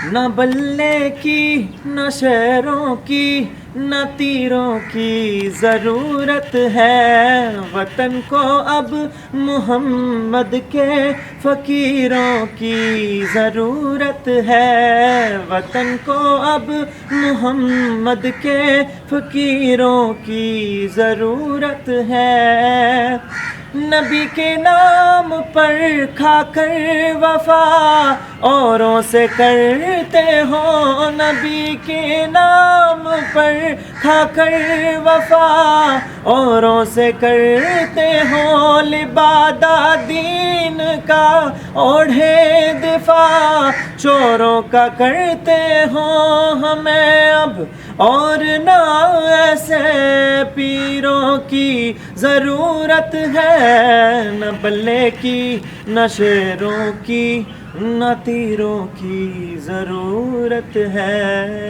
نہ بلے کی نہ شعروں کی نہ تیروں کی ضرورت ہے، وطن کو اب محمد کے فقیروں کی ضرورت ہے، وطن کو اب محمد کے فقیروں کی ضرورت ہے۔ نبی کے نام پر کھا کر وفا اوروں سے کرتے ہو، نبی کے نام پر کھا کر وفا اوروں سے کرتے ہو، لبادہ دین کا اوڑھے دفاع چوروں کا کرتے ہو، ہمیں اب اور نہ ایسے پیروں کی ضرورت ہے، نہ بلے کی نہ شعروں کی نہ تیروں کی ضرورت ہے۔